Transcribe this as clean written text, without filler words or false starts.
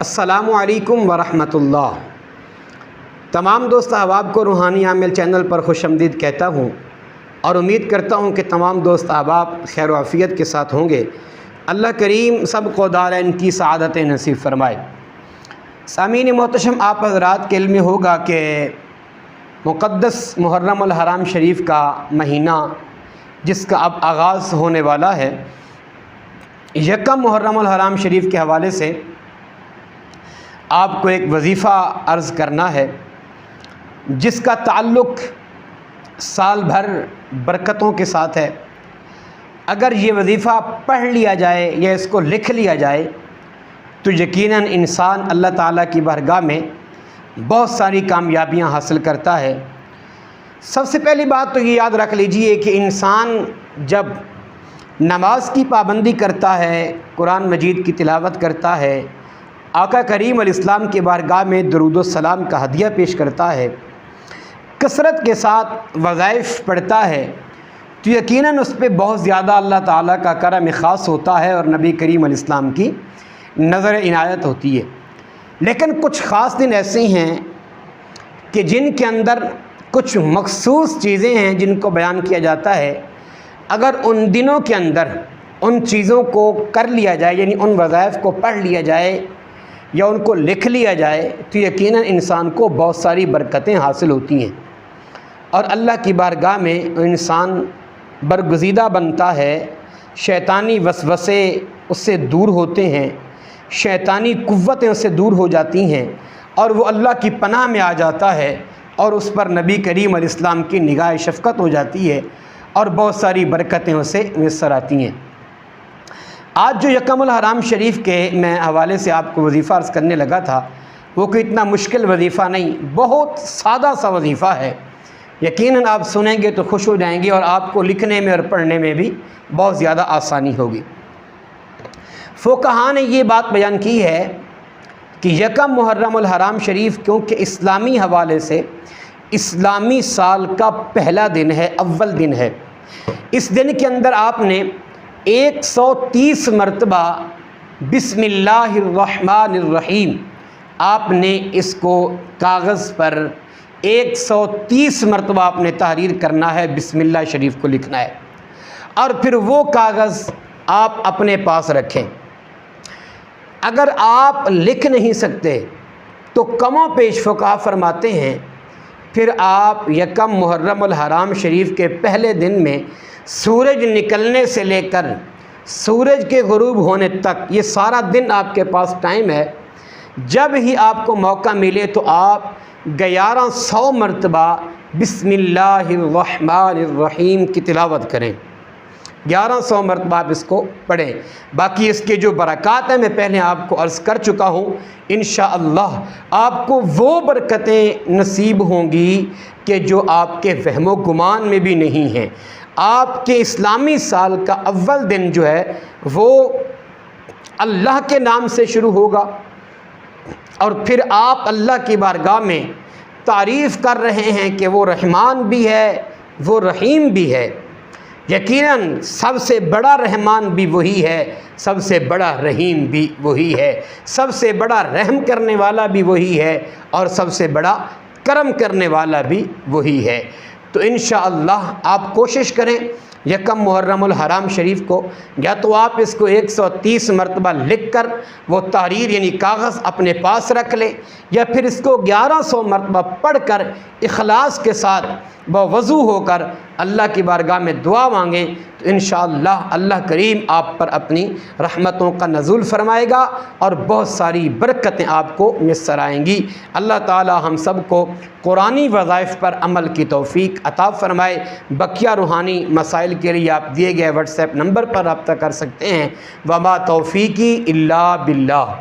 अस्सलामु अलैकुम वरहमतुल्लाह। तमाम दोस्त अहबाब को रूहानी आमिल चैनल पर खुशआमदीद कहता हूँ और उम्मीद करता हूँ कि तमाम दोस्त अहबाब खैर आफ़ियत के साथ होंगे। अल्लाह करीम सब को दारैन की सआदत नसीब फ़रमाए। सामीन मोहतरम, आप हज़रात के इल्म में होगा कि मुक़द्दस मुहर्रमुल हराम शरीफ का महीना जिसका अब आगाज़ होने वाला है, यकम मुहर्रमुल हराम शरीफ के हवाले से आपको एक वजीफ़ा अर्ज़ करना है जिसका ताल्लुक़ साल भर बरकतों के साथ है। अगर ये वजीफ़ा पढ़ लिया जाए या इसको लिख लिया जाए तो यकीनन इंसान अल्लाह ताला की बारगाह में बहुत सारी कामयाबियां हासिल करता है। सबसे पहली बात तो ये याद रख लीजिए कि इंसान जब नमाज की पाबंदी करता है, कुरान मजीद की तिलावत करता है, आका करीम अलैहिस्सलाम के बारगाह में दरूद व सलाम का हदिया पेश करता है, कसरत के साथ वज़ाइफ़ पढ़ता है, तो यकीनन उस पर बहुत ज़्यादा अल्लाह ताला का करम ख़ास होता है और नबी करीम अलैहिस्सलाम की नज़र इनायत होती है। लेकिन कुछ ख़ास दिन ऐसे हैं कि जिनके अंदर कुछ मखसूस चीज़ें हैं जिनको बयान किया जाता है। अगर उन दिनों के अंदर उन चीज़ों को कर लिया जाए, यानी उन वज़ाइफ़ को पढ़ लिया जाए या उनको लिख लिया जाए, तो यकीनन इंसान को बहुत सारी बरकतें हासिल होती हैं और अल्लाह की बारगाह में इंसान बरगुज़ीदा बनता है। शैतानी वसवसे उससे दूर होते हैं, शैतानी कुव्वतें उससे दूर हो जाती हैं और वो अल्लाह की पनाह में आ जाता है और उस पर नबी करीम अलैहिस्सलाम की निगाह शफ़क़त हो जाती है और बहुत सारी बरकतें उसे मैसर आती हैं। आज जो यकमुल हराम शरीफ के मैं हवाले से आपको वजीफ़ा अर्ज़ करने लगा था, वो कोई इतना मुश्किल वजीफ़ा नहीं, बहुत सादा सा वजीफ़ा है। यकीनन आप सुनेंगे तो खुश हो जाएंगे और आपको लिखने में और पढ़ने में भी बहुत ज़्यादा आसानी होगी। फ़ुक़हा ने ये बात बयान की है कि यकम मुहर्रमुल हराम शरीफ क्योंकि इस्लामी हवाले से इस्लामी साल का पहला दिन है, अव्वल दिन है। इस दिन के अंदर आपने 130 मरतबा बिस्मिल्लाहिर्रहमानिर्रहीम आपने इसको कागज़ पर 130 मरतबा आपने तहरीर करना है, बिस्मिल्लाह शरीफ को लिखना है और फिर वो कागज़ आप अपने पास रखें। अगर आप लिख नहीं सकते तो कमो पेश फ़ुक़हा फरमाते हैं फिर आप यकम मुहर्रमुल हराम शरीफ के पहले दिन में सूरज निकलने से लेकर सूरज के गुरूब होने तक ये सारा दिन आपके पास टाइम है। जब ही आपको मौका मिले तो आप 1100 मरतबा बिस्मिल्लाहिर्रहमानिर्रहीम की तिलावत करें, 1100 मरतबा आप इसको पढ़ें। बाकी इसके जो बरक़ात हैं मैं पहले आपको अर्ज़ कर चुका हूँ। इंशाअल्लाह आपको वो बरकतें नसीब होंगी कि जो आपके वहमो गुमान में भी नहीं हैं। आपके इस्लामी साल का अव्वल दिन जो है वो अल्लाह के नाम से शुरू होगा और फिर आप अल्लाह की बारगाह में तारीफ़ कर रहे हैं कि वो रहमान भी है, वो रहीम भी है। यकीनन सबसे बड़ा रहमान भी वही है, सबसे बड़ा रहीम भी वही है, सबसे बड़ा रहम करने वाला भी वही है और सबसे बड़ा करम करने वाला भी वही है। तो इंशाअल्लाह आप कोशिश करें यकम मुहर्रमुल हराम शरीफ को, या तो आप इसको 130 मरतबा लिख कर वो तहरीर यानी कागज़ अपने पास रख लें या फिर इसको 1100 मरतबा पढ़ कर इखलास के साथ बवज़ू होकर अल्लाह की बारगाह में दुआ मांगें तो इंशाअल्लाह अल्लाह करीम आप पर अपनी रहमतों का नज़ुल फ़रमाएगा और बहुत सारी बरकतें आपको मैसर आएंगी। अल्लाह ताला हम सब को कुरानी वज़ाइफ़ पर अमल की तौफ़ीक अता फ़रमाए। बकिया रूहानी मसाइल के लिए आप दिए गए व्हाट्सएप नंबर पर रब्ता कर सकते हैं। वमा तौफ़ीक़ी इल्ला बिल्लाह।